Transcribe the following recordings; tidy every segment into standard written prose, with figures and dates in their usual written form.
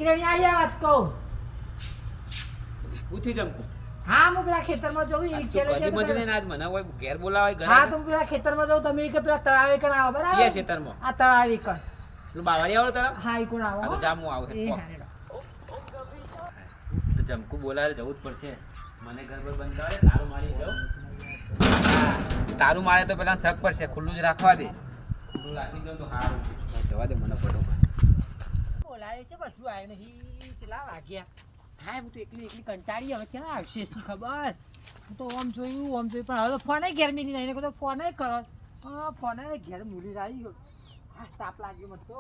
કિરણ આયા વાત કહું. ઉઠી જમકુ હા હું પેલા ખેતરમાં જઉં એક છેલ્લે કદી મને આજ મને કોઈ ઘેર બોલાવાય ઘરે હા તું પેલા ખેતરમાં જાઉં તમે કે પેલા તળાવે કણ આવો બરાબર છીએ ખેતરમાં આ તળાવે કણ તું બાવાડી આવો તરફ હા ઈ કોણ આવો આ તો જામું આવો એ હારેડો. તો જમકુ બોલાવે જવું જ પડશે મને ઘર પર બંધ કરે તારું મારી જાઉં તારું મારે તો પેલા શક પડશે ખુલ્લું જ રાખવા દે ખુલ્લું રાખી દઉં તો સારું જવા દે મને ફટોફટ બોલાવે છે બધું આવ્યું નહીં કેટલા વાગ્યા હા હું તો એકલી કંટાળી હવે છે ને આવશે શી ખબર હું તો ઓમ જોયું પણ હવે તો ફોન ઘેર મેલી નહીં તો ફોન કરો ફોન ઘેર મૂલી આવી ગયો હા તાપ લાગ્યો મત તો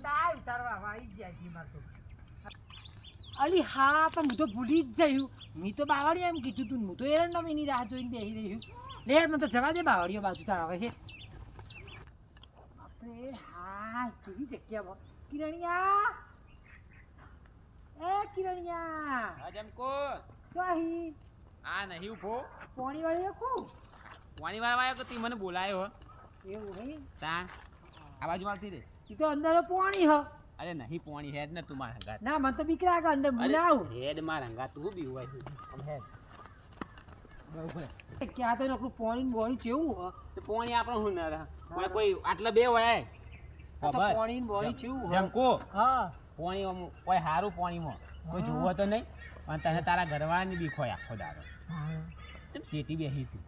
હા ઉતારવા આવી જાય જી માર તો અલી હા પણ હું તો ભૂલી જ જયું મેં તો બાવળીઓ એમ કીધું તું હું તો એરંડા એની રાહ જોઈને બેસી રહ્યું લેર મને તો જવા દે બાવળીઓ બાજુ ચડાવે છે બાપરે હા કેવી જગ્યામાં કિરણિયા એ કિરણિયા હા જમકુ તો અહીં આ નહીં ઉભો પોણી વાળી રાખું પાણી વાળવા આવ્યો તો તી મને બોલાયો એવું નહીં તા આ બાજુ આવતી રે એ તો અંદર પોણી હ અરે નહીં પાણી હેડ ને તું મારા હંગાત ના મને તો બીક લાગે અંદર બોલાવું હેડ મારા હંગાત તું બી હોય આમ હેડ બરોબર ક્યાં તો નકરું પોણી બોણી કેવું હ તો પાણી આપણો હું ના રહે કોઈ આટલા બે હોય ખબર પોણી બોણી કેવું હ જમકુ હા પાણી આમ કોઈ હારું પાણીમાં કોઈ જોવો તો નહીં અને તને તારા ઘરવાળાની બીક હોય આખો દાડો ચમ શેતી બેસી તું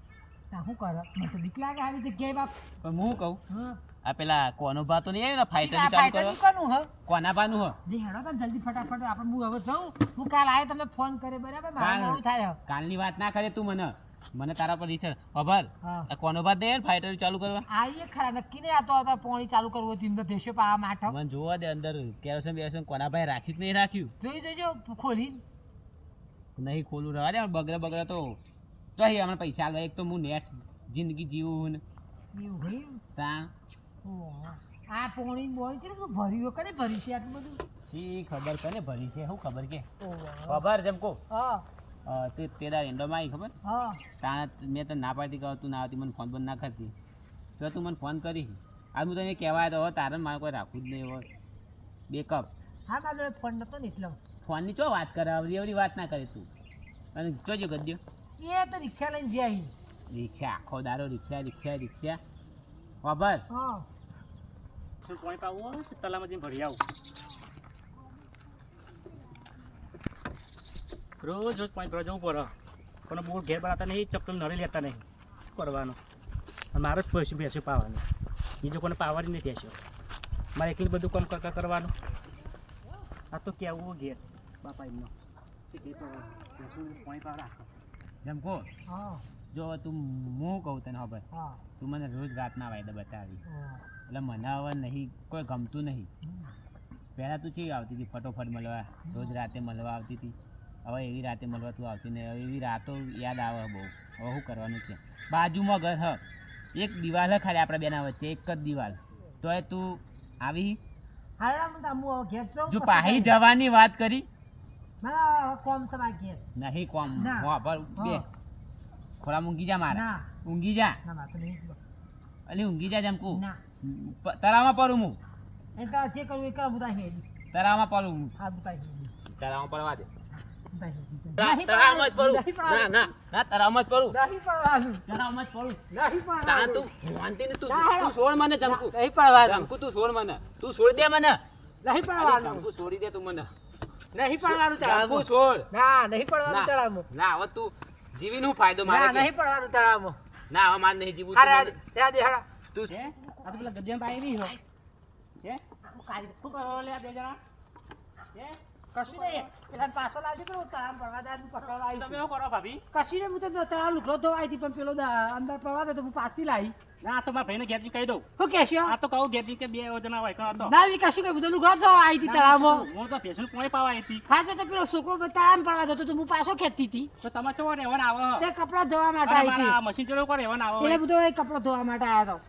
શું કરે મને તો બીક લાગે આવી જગ્યાએ બાપ પણ હું કહું હા આ પેલા કોનો ભા તો નહીં આવ્યો ને ફાઈટર ચાલુ કરો કોનું હ કોના ભાનું હ જે હેડો તો જલ્દી ફટાફટ આપણે હું હવે જાઉં હું કાલ આયે તમને ફોન કરે બરાબર મારે મોડું થાય કાલની વાત ના કરે તું મને તારા પર રીછર ખબર આ કોનો ભાત દે ફાઈટર ચાલુ કરવા આઈએ ખરા નક્કી નહીં આતો હતા પોણી ચાલુ કરવું હતી અંદર ભેંસો પાવા માટે મને જોવા દે અંદર કેરોસન બેરોસન કોના ભાઈ રાખ્યું કે નહીં રાખ્યું જોઈ જોજો ખોલી નહીં ખોલું રહેવા દે બગડે તો જોઈએ હમણાં પૈસા આલવા એક તો હું નેટ જિંદગી જીવું ને એવું હોય તા આ પોણી બોણી છે ને ભર્યું કને ભરી છે આટલું બધું શી ખબર કને ભરી છે શું ખબર કે ઓહો ખબર જમકો હા તે તેરા એન્ડોમાં આવી ખબર હા તાણ મેં તને ના પાડતી કહું તું ના આવતી મને ફોન બંધ ના કરતી તો તું મને ફોન કરી આજ હું તને કહેવાય તો તારે મારે કોઈ રાખવું જ નહીં હોય બેકઅપ હા મારો ફોન નતો ને એટલે ફોનની ચો વાત કરે એવડી વાત ના કરે તું અને જોજો ગદ્યો એ તો રિક્ષા લઈને જાય રિક્ષા આખો દારો રિક્ષા ખબર હા શું પોઈન્ટ આવું તલામાં જઈને ભરી આવું રોજ પાણી ભરવા જવું પડે પણ બહુ ઘેર બનાવતા નહીં ચપ્પલ નરી લેતા નહીં શું કરવાનું અને મારે જ પૈસા ભેંસો પાવાની બીજો કોને પાવાની નહીં ભેંસો મારે એકલી બધું કામ કરવાનું આ તો કેવું ઘેર બાપા એમનો પાણી પાવા રાખો જમકો હા જો તું હું કહું તને ખબર હા તું મને રોજ રાતના વાયદા બતાવી હા એટલે મને હવે નહીં કોઈ ગમતું નહીં પહેલાં તું ચેવી આવતી હતી ફટોફટ મળવા રોજ રાતે મળવા આવતી હતી હવે એવી રાતે મળવા તું આવતી નહીં હવે એવી રાતો યાદ આવે બહુ હવે શું કરવાનું છે બાજુમાં ઘર હ એક દિવાલ હ ખાલી આપણા બેના વચ્ચે એક જ દિવાલ તોય તું આવી હારા મને આમુ ઘેર જાઉં જો પાહી જવાની વાત કરી મારા કોમ સવા ઘેર નહીં કોમ ના. પર બે ખોરા ઊંઘી જા મારા ના ઊંઘી જા ના મારે તો નહીં અલી ઊંઘી જા જમકુ ના તરામાં પડું હું એ તો જે કરવું એ કરો બુતા હેડી તરામાં પડું હું હા બુતા હેડી તરામાં પડવા દે બુતા હેડી તરામાં જ પડું ના તરામાં જ પડું નહીં પડવાનું તરામાં જ પડું નહીં તા પડવાનું તું માનતી ને તું ના, હેડો. તું છોડ મને જમકુ નહીં પડવાનું જમકુ તું છોડ મને તું છોડ દે મને નહીં પડવાનું જમકુ છોડી દે તું મને નહીં પડવાનું જમકુ તળાવમાં છોડ ના નહીં પડવાનું ના તળાવમાં ના હવે તું જીવીને હું ફાયદો મારે ના કે? નહીં પડવાનું તળાવમાં ના હવે મારે નહીં જીવવું તું હારા મને. ત્યાં દે હાડા તું હે આ તો પેલા ગજ્જામાં પાઈ નહીં હો હે કાઢી શું કરો લે આ બે જણા હે કશું નહીં પેલા પાછો લાવજો કે હું તળાવ પડવા દે હું પકડવા આવી તમે શું કરો ભાભી કશું નહીં હું તો તળાવ લુકડો ધોવાઈ હતી પણ પેલો અંદર પડવા દે તો હું પાછી લાવી ના આ તો મારા ભાઈને ઘેરથી કહી દઉં શું કહેશો આ તો કહું ઘેરથી કે બે જણા હોય કાં હતો ના વી કશું કહ્યું તો લુકડો ધોવાઈ હતી તળાવમાં હું તો ભેંસનું પાણી પાવા આવી હતી હા તો પેલો છોકરો તળાવ પડવા જતો તો હું પાછો ખેંચતી હતી તો તમે ચો રહેવાના આવો તે કપડાં ધોવા માટે આવી હતી આ મશીન ચલો કો રહેવાના આવો એટલે બધો એ કપડો ધોવા માટે આવ્યો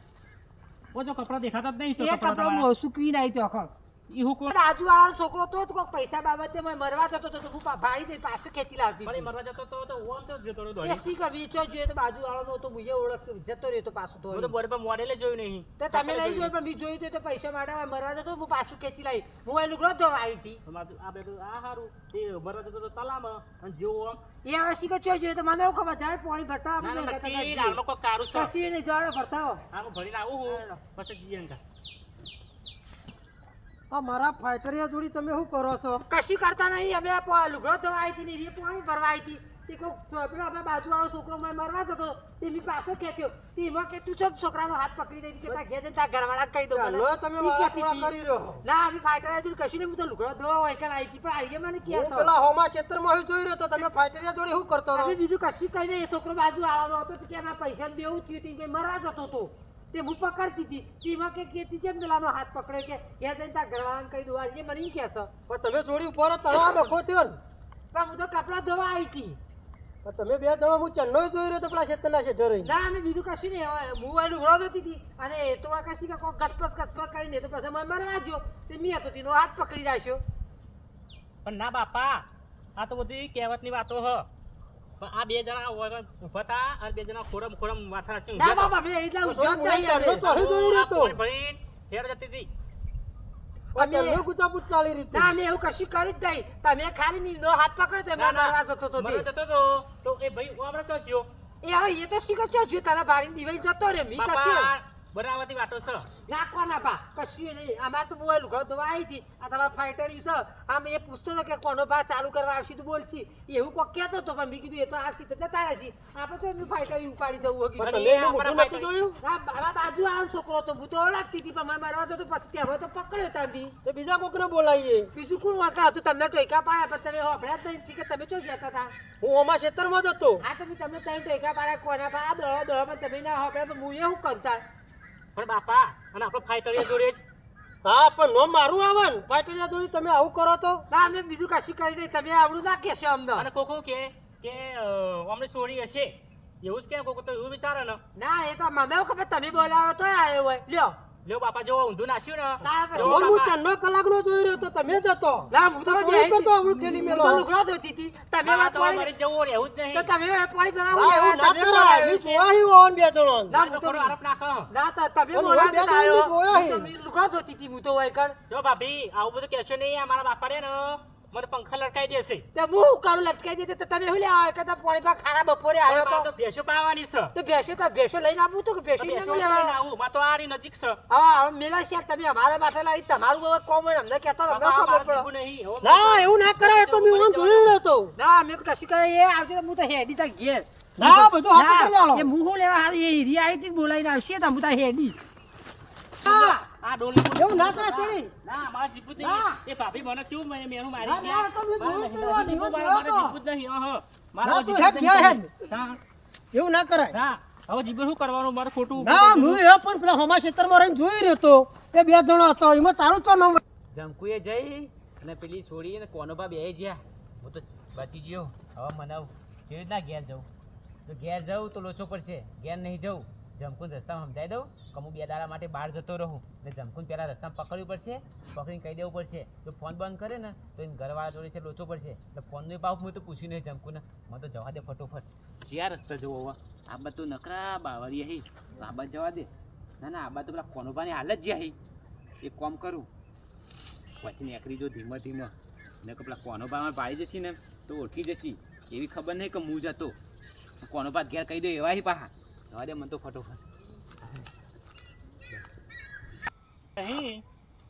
ઓ જો કપડા દેખાતા જ નહીં હતો તો એ કપડા કપડો હું સુકવીને આવી હતો અખળ ઈ હું કોણ બાજુવાળાનો છોકરો તો કોઈક પૈસા બાબતે મને મરવા જતો તો હું ભાડી દઈ પાછો ખેંચી લાવતી મને મરવા જતો તો ઓમ તો જતો રહ્યો દોડી. એસી કે વેચો જોઈએ તો બાજુવાળાનો તો મુજે ઓળખ જતો રહ્યો તો પાછો તો હું તો બોર્ડ પર મોડેલે જોયું નહીં. તો તમે નહીં જોયું પણ મેં જોયું તો પૈસા માટે મરવા જતો હું પાછું ખેંચી લાવી હું એનું ગ્રોથ ધોવા આવી હતી આ બેઠું આ હારું તે મરવા જતો તો તલામાં અને જેવો આમ એ હવે શીખો જોઈએ તો મને એવું ખબર જાય પાણી ભરતા ના ના નક્કી આ લોકો કારું છે. કશી નહીં જવાડો ભરતા હો આમ ભરીને આવું હું પછી જઈએ ને. મારા ફાઈટરિયા જોડી તમે શું કરો છો? કશું કરતા નહીં અમે લુગડો ધોવા આવી હતી ને એ પાણી ભરવા આવી હતી તે કોઈ પેલો આપણે બાજુવાળો છોકરો મને મરવા જતો તે મેં પાછો ખેંચ્યો તે એમાં કે તું ચમ છોકરાનો હાથ પકડી દઈ કે તારા ઘેર જઈને તારા ઘરવાળા કહી દો ચાલો તમે વાળા કરી રહ્યો. ના અમે ફાઈટરિયા જોડી કશું નહીં હું તો લુગડો ધોવા હોય કે આવી હતી પણ આવી મને હું ક્યાં પેલા હોમા ક્ષેત્રમાં હું જોઈ રહ્યો તો તમે ફાઈટરિયા જોડી શું કરતો અમે હતો? બીજું કશું કઈ નહીં એ છોકરો બાજુ આવવાનો હતો કે એના પૈસા દેવું થયું હતું કે મરવા જતો હતો તે હું પકડતી હતી તેમાં કે કેતી જેમ પેલાનો હાથ પકડ્યો કે ઘેર જઈને તારા ઘરવાળાને કહી દો એ મને એમ કહેશો પણ તમે જોડી ઉપર તળાવ બખો થયો ને પણ હું તો કપડાં ધોવા આવી હતી પણ તમે બે જણા હું ચન્નો જોઈ રહ્યો તો પેલા ક્ષેત્રના છે જોઈ ના અમે બીજું કશું નહીં હવે હું એનું ઉડો જતી હતી અને એ તો આ કશી કે કોઈ ગસપસ કરીને તો પછી મને મરવા જો તે મેં હતો તેનો હાથ પકડી રાખ્યો પણ ના બાપા આ તો બધી કહેવતની વાતો હ. પણ આ બે જણા ઉભા હતા અને બે જણા ખોરમ ખોરમ માથા નાખીને ના ઊભા બાપા મેં એટલા તો ઉજ્જત હું નહીં ચન્નો તો અહીં જોઈ રહ્યો તો પાણી ભરીને હેડ જતી હતી. પણ ચન્નો ગુચાપુચ ચાલી રીતે ના મેં એવું કશું કરી જ નહીં તમે ખાલી મીનો હાથ પકડ્યો તો એમાં મરવા જતો હતો મરવા તે. જતો તો એ ભાઈ હમણાં તો થયો. એ હવે એ તો શીખો છો જો તારા ભારી દિવાળી જતો રે મી કશું બાપા બનાવતી વાતો છે. નાખવાના બા કશું નહીં અમારે તો મોબાઈલ લુગડો ધોવા આવી હતી આ તમારા ફાઈટર છે આમ એ પૂછતો હતો કે કોનો ભા ચાલુ કરવા આવશે તો બોલશી એવું કોક કહેતો હતો પણ મેં કીધું એ તો આવશે તો જતા રહેશે આપણે તો એમનું ફાઈટર ઉપાડી જવું હોય પણ કીધું. તમે એનું મોઢું નથી જોયું? આ બાજુ આનો છોકરો તો હું તો ઓળખતી હતી પણ મને મારવા તો પછી ત્યાં તો પકડ્યો તાંબી તો બીજા કોકને બોલાવીએ. બીજું કોણ વાંકા હતું તમને ટોયકા પાડ્યા પણ તમે હોભળ્યા જ નહીં કે તમે ચો જતા હતા હું હોમા ક્ષેત્રમાં જ હતો. હા તમે તમને ત્રણ ટોયકા પાડ્યા કોના પાડ્યા દોડો પણ તમે ના હોભળ્યા પણ હું એવું કરતા પણ બાપા અને આપણો ફાઈટરિયા જોડે જ હા પણ નો મારું આવે ને ફાઈટરિયા જોડી તમે આવું કરો તો ના અમે બીજું કશું કરી નહીં તમે આવડું ના કહેશો અમને અને કોકો કે અમને છોડી હશે એવું જ કે કોકો તો એવું વિચારે ને. ના એ તો મને એવું ખબર તમે બોલાવો તો આવ્યો હોય લ્યો લ્યો બાપા જો ઊંધું નાખ્યું ને ના, જો હું બાપા. ચન્નો કલાકનો જોઈ રહ્યો તો તમે જ હતો. ના હું તો તો બેહી કરતો આવડું ઠેલી હું મેલો. તો લુગડો ધોતી હતી તમે બાપા તો પાણી મારે જવું રહેવું જ તો નહીં. તમે પાણી બનાવો હા, એવું ના કરાય. વી સોવાહી હોન બે જણો. ના તો હું તો ખરો આરોપ નાખો. ના તમે પણ બોલાવો હું બે તો આવ્યો જણની ગોળા હું તો લુગડો ધોતી હતી હું તો હોય કણ જો ભાભી આવું બધું કહેશો નહીં આ મારા બાપા રે ને મને પંખા લટકાઈ દેશે. તે હું કાળું લટકાઈ દીધું તો તમે શું લેવા કે પાણી પા ખારા બપોરે આવ્યો મારે તો તો ભેંસો પાવાની છે. તો ભેંસો લઈને આપું તો કે તો ભેંસો ભેંસો નહીં લઈને લેવા આવું. મારે તો આરી નજીક છે. હા મેલા શેર તમે અમારા માટે લાવી તમારું હવે કોમ હોય અમને કહેતો અમને બાપા, ખબર મારે પડે જીવવું નહીં. હવે ના એવું ના કરાય તો મેં ઓન જોઈ રહ્યો તો. ના અમે તો કશું કરે એ આવજો તો હું તો હેડી તા ઘેર ના બધું હાથ ના, કરી આલો. એ મું હું લેવા હારી એ હીરી આવી હતી બોલાઈને આવશે તો હું તા હેડી ના, આ ડોલી બોલી- એવું ના કરે છોડી. ના મારે જીવવું જ ના. નહીં. એ ભાભી મને કેવું મેનું મારી ના, છે. ના, તો મેં મારે જોયું નહીં, તું આ નહીં, દિવસ મારે જોયો તો. જીવવું જ નહીં. મારે ના, હવે તું જીવવું હેડ, જ ઘેર નહીં. હેડ. હા, એવું ના કરાય. હા. હવે જીવવું શું કરવાનું મારે ખોટું ના હું એ પણ પેલા હોમા ક્ષેત્રમાં રહીને જોઈ રહ્યો તો એ બે જણો હતો એમાં તારું તો નામ જમકુએ જઈ અને પેલી છોડી ને કોનોબા બે જ્યાં હું તો બચી ગયો. હવે મનાવું કેવી રીતના ઘેર જવું? તો ઘેર જવું તો લોચો પડશે, ઘેર નહીં જવું જમકુન રસ્તામાં સમજાવી દઉં કે હું 2 દાડા માટે બહાર જતો રહું એટલે જમકુન પહેલાં રસ્તામાં પકડવું પડશે, પકડીને કહી દેવું પડશે. જો ફોન બંધ કરે ને તો એને ઘરવાળા જોડે છે લોચો પડશે એટલે ફોનનો પાપ હું તો પૂછ્યું નહીં જમકુને. મને તો જવા દે ફટોફટ. જ્યાં રસ્તા જવો હવે આ બાદ તો નકરા બાવરી હી આ બાદ જવા દે. ના ના આ બાદ તો પેલા કોનોબાની હાલત જ્યાં હી એક કામ કરું પછી નીકળી જો ધીમે ધીમે ને કે પેલા કોનોબામાં પાડી જશી ને તો ઓળખી જશી એવી ખબર નહીં કે હું જતો કોનોબા ઘેર કહી દો એવા હી પાહા. જવા દે મને તો ફટોફટ. નહીં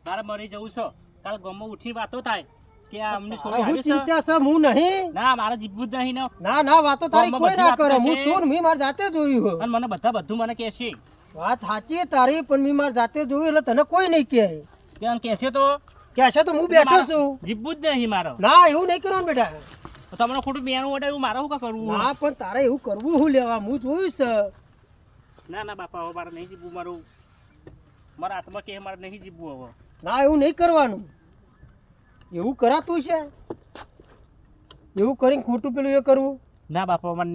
મારે મરી જવું છે. કાલ ગામમાં ઉઠી વાતો થાય કે આ અમને છોડી હું આવી છે. ચિંતા છે હું નહીં. ના મારે જીવવું જ નહીં ને. ના ના વાતો તારી ગામમાં કોઈ ના બધી કરે વાત હું થશે. છું ને મેં મારી જાતે જોયું અને મને બધું મને કહેશે. વાત સાચી તારી પણ મેં મારી જાતે જોયું એટલે તને કોઈ નહીં કહે ત્યાં કહેશે તો કહેશે તો હું બેઠો છું. જીવવું જ નહીં મારે. ના એવું નહીં કરવાનું બેટા. તો તમને ખોટું બેનું ઓડે એવું મારે શું કા કરવું? ના પણ તારે એવું કરવું હું લેવા હું જોયું છે. ના ના બાપા હવે મારે નહીં જીવવું. મારા હાથમાં કે મારે નહીં જીવવું હવે. ના એવું નહીં કરવાનું. એવું કરાતું છે એવું કરીને ખોટું પેલું એ કરવું ના બાપા મને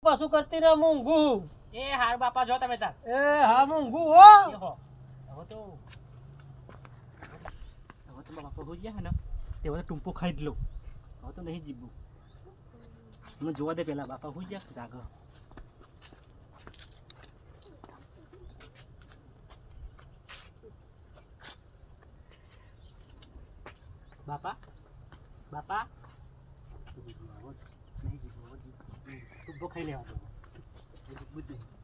પાછું કરતી રહે હું ઊંઘું. એ હાર બાપા જો તમે તાર એ હા હું ઊંઘું હો. એ હો. હવે તો તો બાપા હોઈ ગયા ને તે બધા ટૂંપો ખાઈ જ લો હવે તો નહીં જીવવું મને જોવા દે પેલા બાપા હોઈ ગયા જાગ બાપા બાપા નહીં જીવવું ટૂંપો ખાઈ લેવા દો જીવવું જ નહીં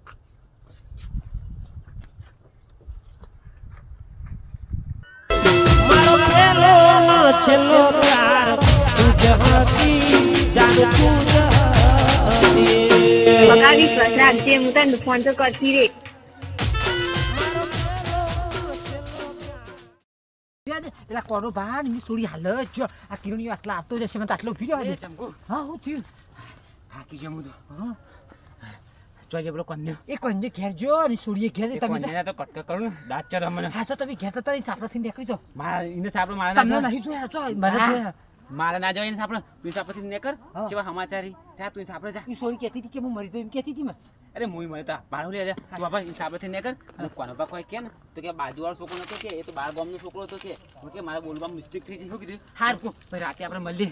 છેલ્લો પ્યાર તું જતી બકા વિશ્વાસ રાખજે હું તને ફોન તો કરતી રે પેલા કોનો બહાર ની સોડી હાલ જ જો આ કિરણી આટલા આપતો જશે મને તો આટલો ઉભી રહ્યો ચમકુ હા હું થયું થાકી જમું તો હા જોઈએ પેલો કન્યો એ કોઈને ઘેર જો અને સોડીએ ઘેર તમે કન્યાને તો કટક કરું દાંત ચર મને હા તો તમે ઘેર તો તારી સાપડાથી નીકળી જાઓ મારા ઇને સાપડો મારા તમને ના નહીં જોયા તો મને જોયા મારા ના જાય ને સાપડો તું સાપડથી ને કર હા. જેવા સમાચારી ત્યાં તું સાપડે જા તું સોડી કહેતી હતી કે હું મરી જાઉં એમ કહેતી હતી મેં અરે મુઈ મળે તા બાળો લે જા તું બાપા સાપડથી ને કર હું કોનો બા કોઈ કે ને તો કે બાજુવાળો છોકરો નતો કે એ તો બાર ગામનો છોકરો હતો કે હું કે મારા બોલવામાં મિસ્ટેક થઈ છે શું કીધું હાર કો ભાઈ રાતે આપણે મળીએ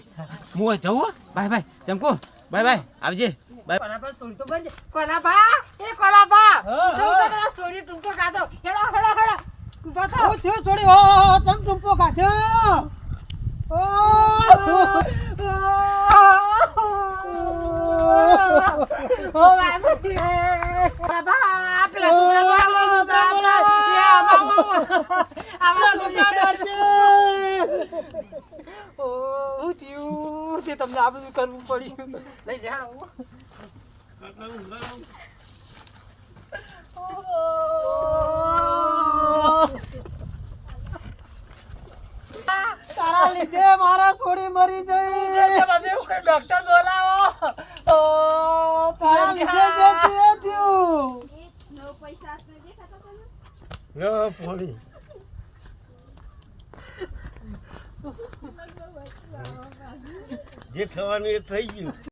હું જવું બાય બાય ચમકો બાય બાય આવજે બાય કોલાબા સોડી તો બંધ કોલાબા એ કોલાબા જો તો પેલા સોડી ટૂંકો કાઢો હેડો હેડો હેડો ઊભા થાઓ હું થયો છોડી હો ચમ ટૂંપો કાઢ્યો ઓ બાબી કોલાબા પેલા સોડા બોલાવો ઓ હું થયું તે તમને આ બધું કરવું પડ્યું લઈ જાઓ તારા લીધે મારા છોડી મરી જઈ ડોક્ટર બોલાવો તારા લીધે જે થયું જે થવાનું એ થઈ ગયું